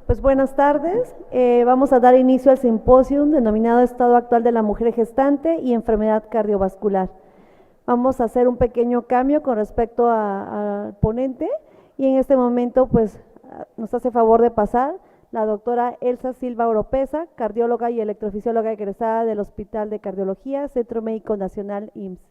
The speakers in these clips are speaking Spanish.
Pues buenas tardes. Vamos a dar inicio al simposio denominado Estado actual de la mujer gestante y enfermedad cardiovascular. Vamos a hacer un pequeño cambio con respecto al ponente y en este momento pues nos hace favor de pasar la doctora Elsa Silva Oropesa, cardióloga y electrofisióloga egresada del Hospital de Cardiología, Centro Médico Nacional IMSS.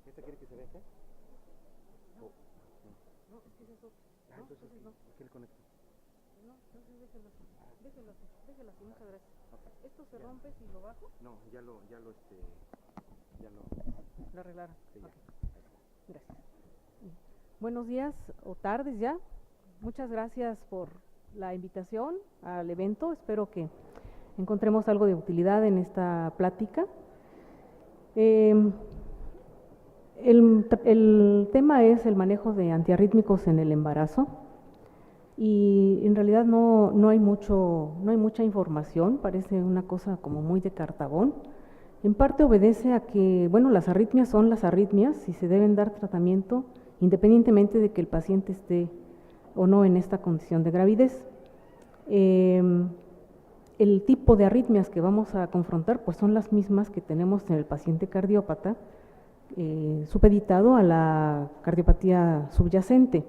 ¿Esta quiere que se deje? No, no, es que ese es otro. Ah, entonces, no. ¿qué le conecto? No, entonces déjelo así, déjelo así, muchas gracias. Okay. ¿Esto se rompe si lo bajo? No, ya lo arreglaron. sí, ya. Okay. Gracias. Buenos días o tardes ya. Muchas gracias por la invitación al evento. Espero que encontremos algo de utilidad en esta plática. El tema es el manejo de antiarrítmicos en el embarazo y en realidad no hay mucha información, parece una cosa como muy de cartabón. En parte obedece a que, bueno, las arritmias son las arritmias y se deben dar tratamiento independientemente de que el paciente esté o no en esta condición de gravidez. El tipo de arritmias que vamos a confrontar pues son las mismas que tenemos en el paciente cardiópata, supeditado a la cardiopatía subyacente.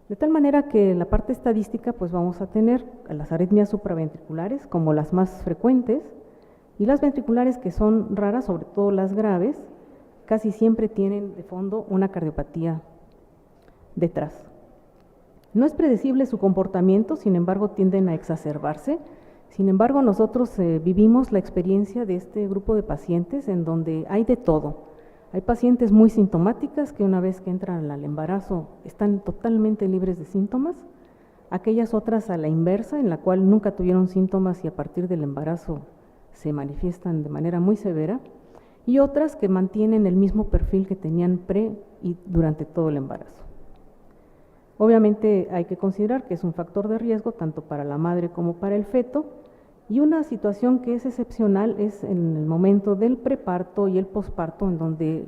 De tal manera que en la parte estadística pues vamos a tener las arritmias supraventriculares como las más frecuentes y las ventriculares que son raras, sobre todo las graves, casi siempre tienen de fondo una cardiopatía detrás. No es predecible su comportamiento, sin embargo tienden a exacerbarse. Sin embargo, nosotros vivimos la experiencia de este grupo de pacientes en donde hay de todo. Hay pacientes muy sintomáticas que una vez que entran al embarazo están totalmente libres de síntomas, aquellas otras a la inversa, en la cual nunca tuvieron síntomas y a partir del embarazo se manifiestan de manera muy severa, y otras que mantienen el mismo perfil que tenían pre y durante todo el embarazo. Obviamente hay que considerar que es un factor de riesgo tanto para la madre como para el feto, y una situación que es excepcional es en el momento del preparto y el posparto, en donde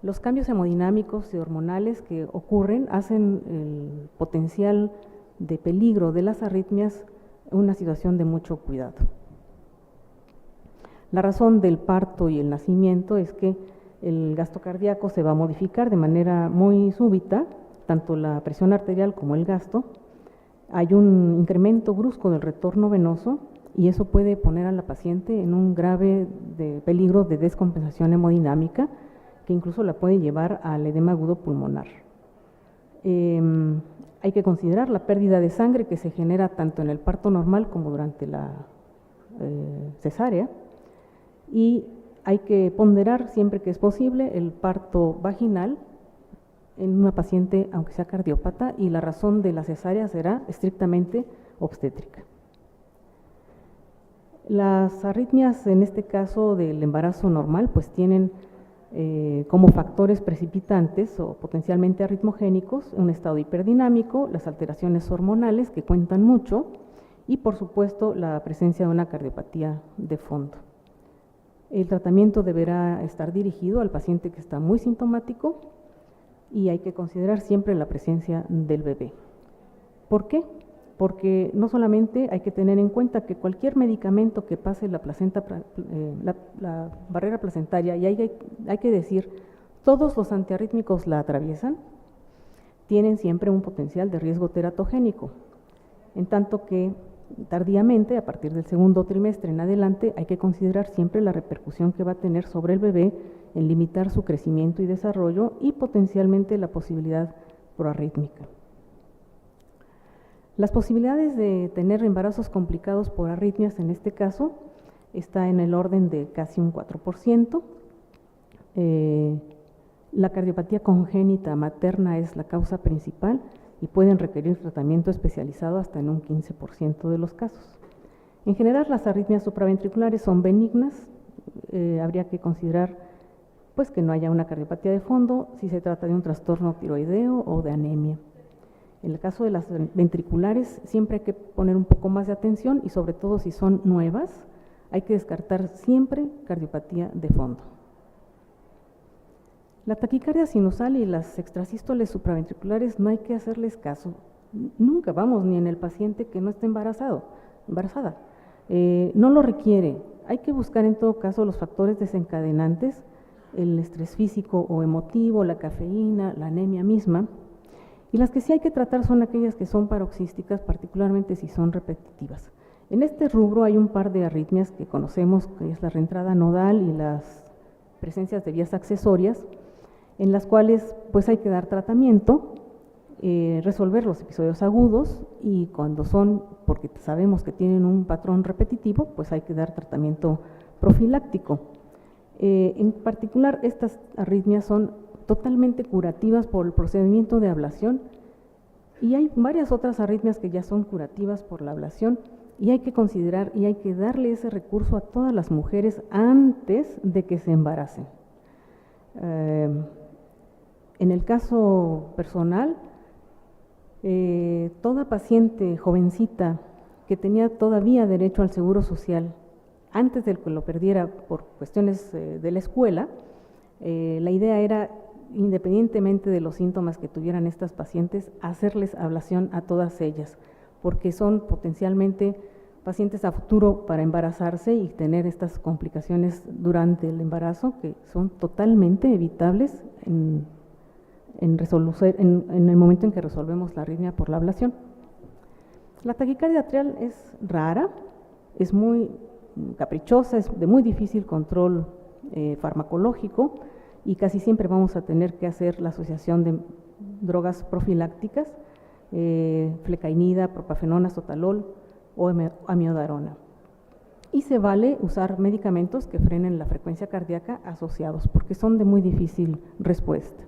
los cambios hemodinámicos y hormonales que ocurren hacen el potencial de peligro de las arritmias una situación de mucho cuidado. La razón del parto y el nacimiento es que el gasto cardíaco se va a modificar de manera muy súbita, tanto la presión arterial como el gasto. Hay un incremento brusco del retorno venoso y eso puede poner a la paciente en un grave peligro de descompensación hemodinámica que incluso la puede llevar al edema agudo pulmonar. Hay que considerar la pérdida de sangre que se genera tanto en el parto normal como durante la cesárea, y hay que ponderar siempre que es posible el parto vaginal en una paciente aunque sea cardiópata, y la razón de la cesárea será estrictamente obstétrica. Las arritmias en este caso del embarazo normal pues tienen como factores precipitantes o potencialmente arritmogénicos un estado hiperdinámico, las alteraciones hormonales que cuentan mucho y por supuesto la presencia de una cardiopatía de fondo. El tratamiento deberá estar dirigido al paciente que está muy sintomático y hay que considerar siempre la presencia del bebé. ¿Por qué? Porque no solamente hay que tener en cuenta que cualquier medicamento que pase la barrera placentaria, y hay que decir, todos los antiarrítmicos la atraviesan, tienen siempre un potencial de riesgo teratogénico, en tanto que tardíamente, a partir del segundo trimestre en adelante, hay que considerar siempre la repercusión que va a tener sobre el bebé en limitar su crecimiento y desarrollo y potencialmente la posibilidad proarrítmica. Las posibilidades de tener embarazos complicados por arritmias en este caso está en el orden de casi un 4%. La cardiopatía congénita materna es la causa principal y pueden requerir tratamiento especializado hasta en un 15% de los casos. En general, las arritmias supraventriculares son benignas. Habría que considerar pues, que no haya una cardiopatía de fondo si se trata de un trastorno tiroideo o de anemia. En el caso de las ventriculares, siempre hay que poner un poco más de atención y sobre todo si son nuevas, hay que descartar siempre cardiopatía de fondo. La taquicardia sinusal y las extrasístoles supraventriculares no hay que hacerles caso. Nunca, vamos, ni en el paciente que no esté embarazada. No lo requiere. Hay que buscar en todo caso los factores desencadenantes, el estrés físico o emotivo, la cafeína, la anemia misma. Y las que sí hay que tratar son aquellas que son paroxísticas, particularmente si son repetitivas. En este rubro hay un par de arritmias que conocemos, que es la reentrada nodal y las presencias de vías accesorias, en las cuales pues hay que dar tratamiento, resolver los episodios agudos y cuando son, porque sabemos que tienen un patrón repetitivo, pues hay que dar tratamiento profiláctico. En particular, estas arritmias son totalmente curativas por el procedimiento de ablación y hay varias otras arritmias que ya son curativas por la ablación y hay que considerar y hay que darle ese recurso a todas las mujeres antes de que se embaracen. En el caso personal, toda paciente jovencita que tenía todavía derecho al seguro social antes de que lo perdiera por cuestiones de la escuela, la idea era, independientemente de los síntomas que tuvieran estas pacientes, hacerles ablación a todas ellas, porque son potencialmente pacientes a futuro para embarazarse y tener estas complicaciones durante el embarazo que son totalmente evitables en el momento en que resolvemos la arritmia por la ablación. La taquicardia atrial es rara, es muy caprichosa, es de muy difícil control farmacológico y casi siempre vamos a tener que hacer la asociación de drogas profilácticas, flecainida, propafenona, sotalol o amiodarona. Y se vale usar medicamentos que frenen la frecuencia cardíaca asociados, porque son de muy difícil respuesta.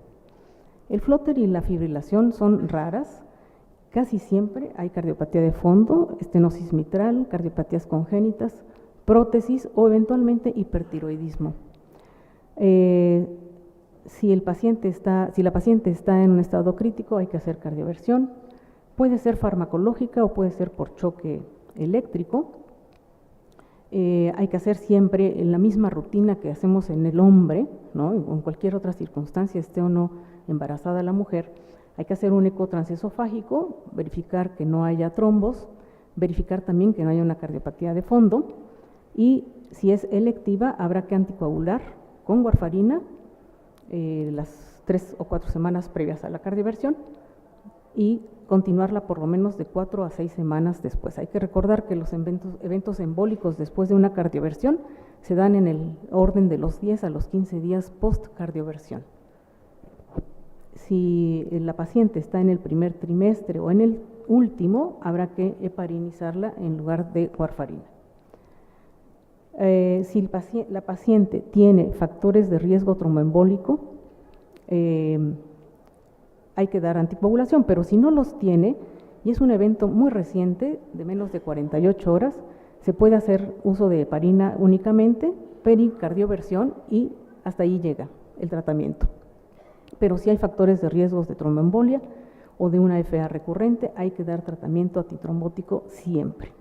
El flóter y la fibrilación son raras, casi siempre hay cardiopatía de fondo, estenosis mitral, cardiopatías congénitas, prótesis o eventualmente hipertiroidismo. Si la paciente está en un estado crítico, hay que hacer cardioversión. Puede ser farmacológica o puede ser por choque eléctrico. Hay que hacer siempre la misma rutina que hacemos en el hombre, ¿no? En cualquier otra circunstancia, esté o no embarazada la mujer. Hay que hacer un eco transesofágico, verificar que no haya trombos, verificar también que no haya una cardiopatía de fondo y si es electiva habrá que anticoagular con warfarina las 3 o 4 semanas previas a la cardioversión y continuarla por lo menos de 4 a 6 semanas después. Hay que recordar que los eventos embólicos después de una cardioversión se dan en el orden de los 10 a los 15 días post-cardioversión. Si la paciente está en el primer trimestre o en el último, habrá que heparinizarla en lugar de warfarina. Si la paciente tiene factores de riesgo tromboembólico, hay que dar anticoagulación, pero si no los tiene, y es un evento muy reciente, de menos de 48 horas, se puede hacer uso de heparina únicamente, pericardioversión y hasta ahí llega el tratamiento. Pero si hay factores de riesgos de tromboembolia o de una FA recurrente, hay que dar tratamiento antitrombótico siempre.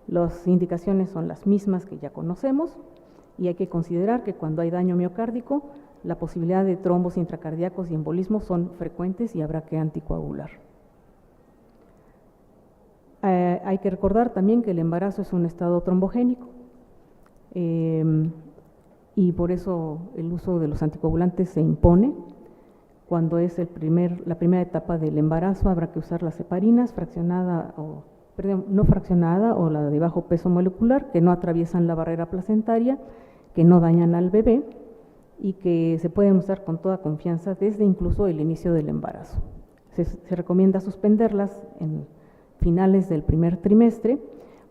Las indicaciones son las mismas que ya conocemos y hay que considerar que cuando hay daño miocárdico, la posibilidad de trombos intracardíacos y embolismos son frecuentes y habrá que anticoagular. Hay que recordar también que el embarazo es un estado trombogénico y por eso el uso de los anticoagulantes se impone. Cuando es la primera etapa del embarazo habrá que usar las heparinas no fraccionada o la de bajo peso molecular, que no atraviesan la barrera placentaria, que no dañan al bebé y que se pueden usar con toda confianza desde incluso el inicio del embarazo. Se recomienda suspenderlas en finales del primer trimestre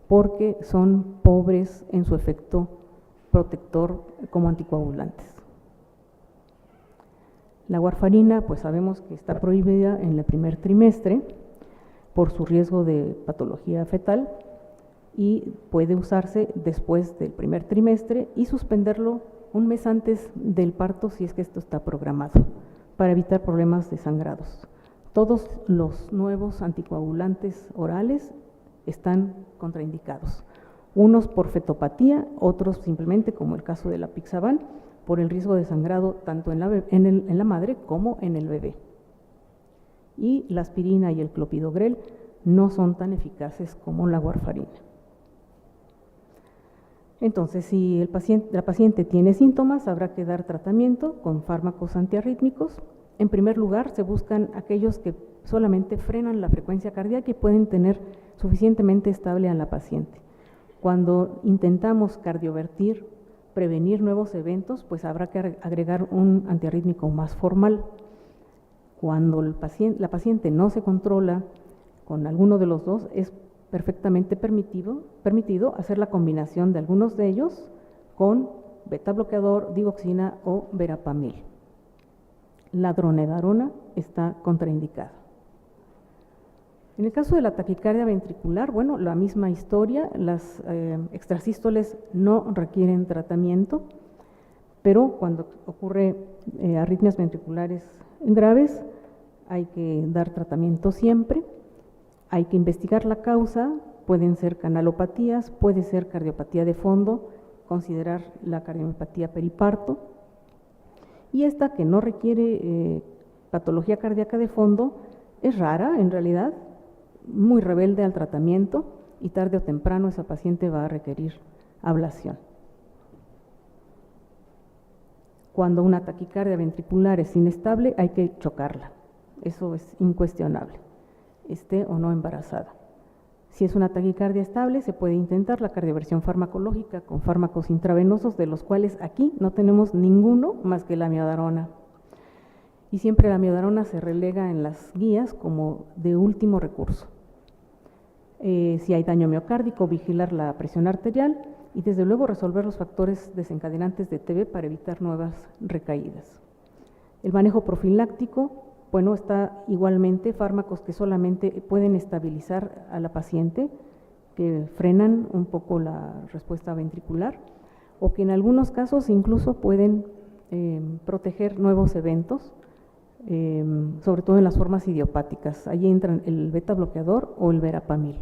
porque son pobres en su efecto protector como anticoagulantes. La warfarina, pues sabemos que está prohibida en el primer trimestre por su riesgo de patología fetal y puede usarse después del primer trimestre y suspenderlo un mes antes del parto si es que esto está programado, para evitar problemas de sangrados. Todos los nuevos anticoagulantes orales están contraindicados, unos por fetopatía, otros simplemente, como el caso de la Apixaban, por el riesgo de sangrado tanto en la madre como en el bebé. Y la aspirina y el clopidogrel no son tan eficaces como la warfarina. Entonces, si la paciente tiene síntomas, habrá que dar tratamiento con fármacos antiarrítmicos. En primer lugar, se buscan aquellos que solamente frenan la frecuencia cardíaca y pueden tener suficientemente estable a la paciente. Cuando intentamos cardiovertir, prevenir nuevos eventos, pues habrá que agregar un antiarrítmico más formal. Cuando la paciente no se controla con alguno de los dos, es perfectamente permitido hacer la combinación de algunos de ellos con beta bloqueador, digoxina o verapamil. La dronedarona está contraindicada. En el caso de la taquicardia ventricular, bueno, la misma historia, las extrasístoles no requieren tratamiento, pero cuando ocurre arritmias ventriculares graves hay que dar tratamiento siempre, hay que investigar la causa, pueden ser canalopatías, puede ser cardiopatía de fondo, considerar la cardiopatía periparto, y esta que no requiere patología cardíaca de fondo es rara en realidad, muy rebelde al tratamiento y tarde o temprano esa paciente va a requerir ablación. Cuando una taquicardia ventricular es inestable hay que chocarla, eso es incuestionable, esté o no embarazada. Si es una taquicardia estable, se puede intentar la cardioversión farmacológica con fármacos intravenosos, de los cuales aquí no tenemos ninguno más que la amiodarona. Y siempre la amiodarona se relega en las guías como de último recurso. Si hay daño miocárdico, vigilar la presión arterial y desde luego resolver los factores desencadenantes de TB para evitar nuevas recaídas. El manejo profiláctico, bueno, está igualmente fármacos que solamente pueden estabilizar a la paciente, que frenan un poco la respuesta ventricular o que en algunos casos incluso pueden proteger nuevos eventos, sobre todo en las formas idiopáticas. Allí entran el beta bloqueador o el verapamil.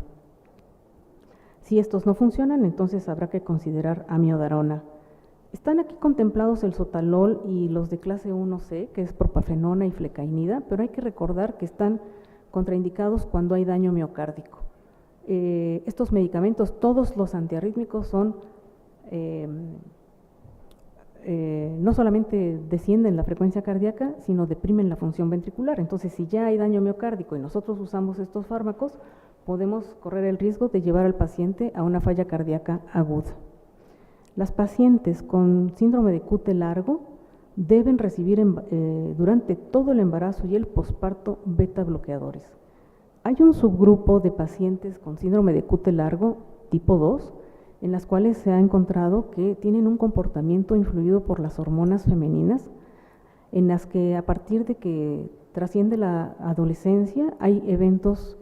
Si estos no funcionan, entonces habrá que considerar amiodarona. Están aquí contemplados el sotalol y los de clase 1C, que es propafenona y flecainida, pero hay que recordar que están contraindicados cuando hay daño miocárdico. Estos medicamentos, todos los antiarrítmicos son, no solamente descienden la frecuencia cardíaca, sino deprimen la función ventricular. Entonces, si ya hay daño miocárdico y nosotros usamos estos fármacos, podemos correr el riesgo de llevar al paciente a una falla cardíaca aguda. Las pacientes con síndrome de QT largo deben recibir durante todo el embarazo y el posparto beta bloqueadores. Hay un subgrupo de pacientes con síndrome de QT largo tipo 2, en las cuales se ha encontrado que tienen un comportamiento influido por las hormonas femeninas, en las que a partir de que trasciende la adolescencia hay eventos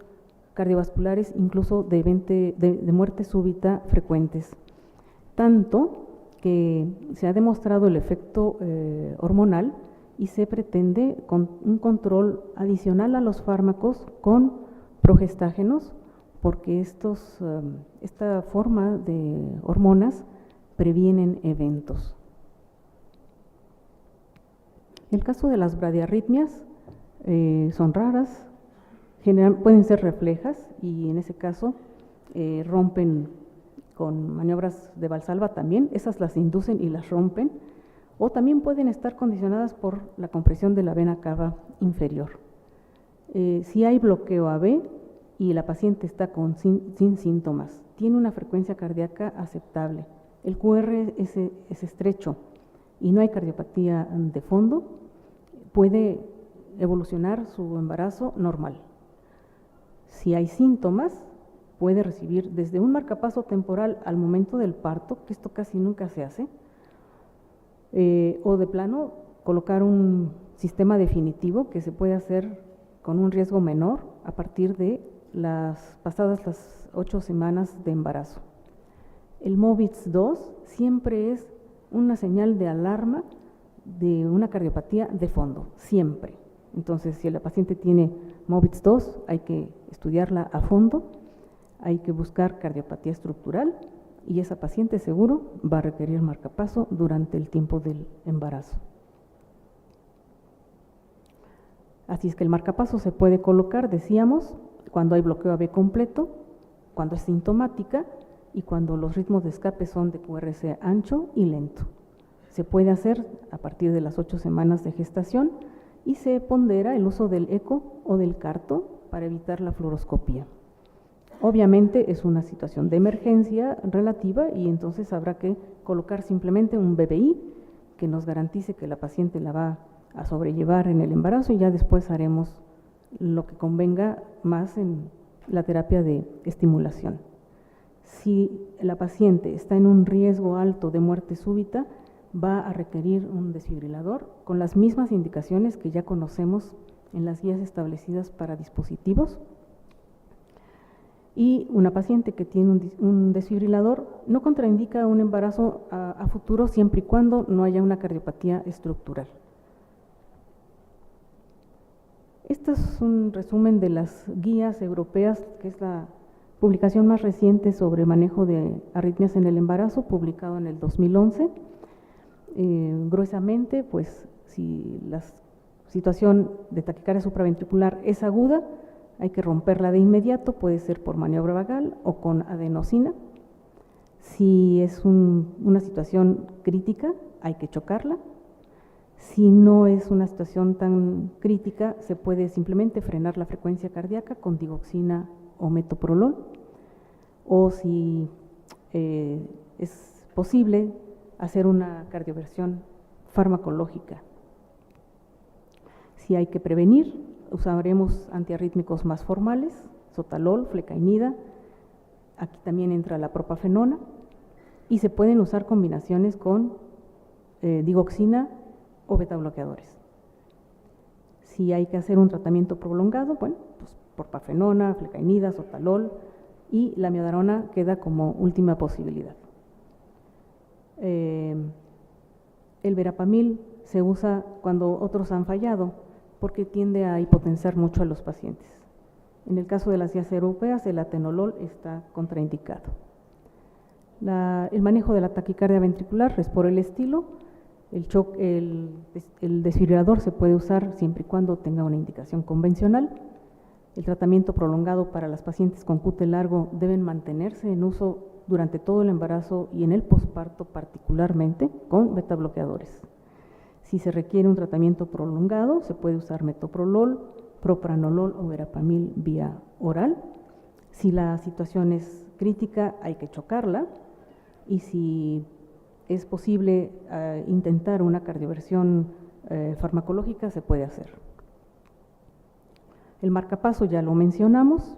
cardiovasculares, incluso de muerte súbita frecuentes. Tanto que se ha demostrado el efecto hormonal y se pretende con un control adicional a los fármacos con progestágenos, porque esta forma de hormonas previenen eventos. En el caso de las bradiarritmias son raras, pueden ser reflejas y en ese caso rompen con maniobras de Valsalva también, esas las inducen y las rompen, o también pueden estar condicionadas por la compresión de la vena cava inferior. Si hay bloqueo AB y la paciente está sin síntomas, tiene una frecuencia cardíaca aceptable, el QR es estrecho y no hay cardiopatía de fondo, puede evolucionar su embarazo normal. Si hay síntomas, puede recibir desde un marcapaso temporal al momento del parto, que esto casi nunca se hace, o de plano colocar un sistema definitivo que se puede hacer con un riesgo menor a partir de pasadas las 8 semanas de embarazo. El MOVITS 2 siempre es una señal de alarma de una cardiopatía de fondo, siempre. Entonces, si la paciente tiene MOVITS 2, hay que estudiarla a fondo, hay que buscar cardiopatía estructural y esa paciente seguro va a requerir marcapaso durante el tiempo del embarazo. Así es que el marcapaso se puede colocar, decíamos, cuando hay bloqueo AB completo, cuando es sintomática y cuando los ritmos de escape son de QRS ancho y lento. Se puede hacer a partir de las 8 semanas de gestación y se pondera el uso del eco o del carto para evitar la fluoroscopía. Obviamente es una situación de emergencia relativa y entonces habrá que colocar simplemente un BBI que nos garantice que la paciente la va a sobrellevar en el embarazo y ya después haremos lo que convenga más en la terapia de estimulación. Si la paciente está en un riesgo alto de muerte súbita, va a requerir un desfibrilador con las mismas indicaciones que ya conocemos en las guías establecidas para dispositivos. Y una paciente que tiene un desfibrilador no contraindica un embarazo a futuro siempre y cuando no haya una cardiopatía estructural. Este es un resumen de las guías europeas, que es la publicación más reciente sobre manejo de arritmias en el embarazo, publicado en el 2011. Gruesamente, pues si la situación de taquicardia supraventricular es aguda, hay que romperla de inmediato, puede ser por maniobra vagal o con adenosina. Si es una situación crítica, hay que chocarla. Si no es una situación tan crítica, se puede simplemente frenar la frecuencia cardíaca con digoxina o metoprolol. O si es posible, hacer una cardioversión farmacológica. Si hay que prevenir, usaremos antiarrítmicos más formales, sotalol, flecainida, aquí también entra la propafenona, y se pueden usar combinaciones con digoxina o betabloqueadores. Si hay que hacer un tratamiento prolongado, bueno, pues propafenona, flecainida, sotalol, y la miodarona queda como última posibilidad. El verapamil se usa cuando otros han fallado porque tiende a hipotensar mucho a los pacientes. En el caso de las guías europeas, el atenolol está contraindicado. El manejo de la taquicardia ventricular es por el estilo. El desfibrilador se puede usar siempre y cuando tenga una indicación convencional. El tratamiento prolongado para las pacientes con QT largo deben mantenerse en uso durante todo el embarazo y en el posparto particularmente con betabloqueadores. Si se requiere un tratamiento prolongado, se puede usar metoprolol, propranolol o verapamil vía oral. Si la situación es crítica, hay que chocarla y si es posible intentar una cardioversión farmacológica, se puede hacer. El marcapaso ya lo mencionamos.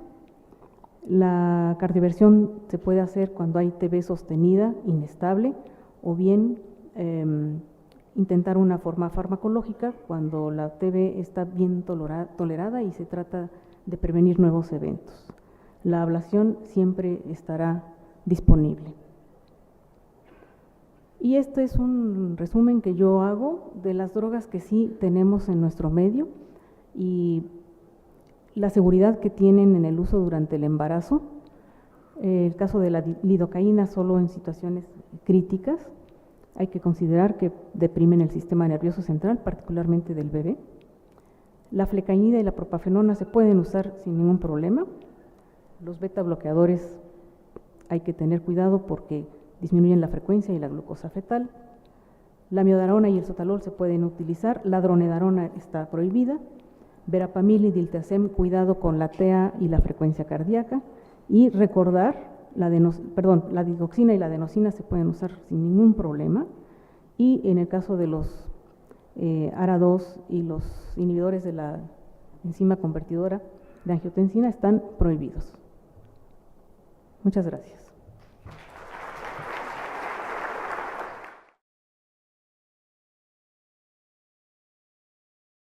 La cardioversión se puede hacer cuando hay TB sostenida, inestable, o bien intentar una forma farmacológica cuando la TB está bien tolerada y se trata de prevenir nuevos eventos. La ablación siempre estará disponible. Y este es un resumen que yo hago de las drogas que sí tenemos en nuestro medio y la seguridad que tienen en el uso durante el embarazo. El caso de la lidocaína solo en situaciones críticas. Hay que considerar que deprimen el sistema nervioso central, particularmente del bebé. La flecainida y la propafenona se pueden usar sin ningún problema. Los beta bloqueadores hay que tener cuidado porque disminuyen la frecuencia y la glucosa fetal. La miodarona y el sotalol se pueden utilizar. La dronedarona está prohibida. Verapamil y diltiazem, cuidado con la TEA y la frecuencia cardíaca. Y recordar, la digoxina y la adenosina se pueden usar sin ningún problema. Y en el caso de los ARA2 y los inhibidores de la enzima convertidora de angiotensina están prohibidos. Muchas gracias.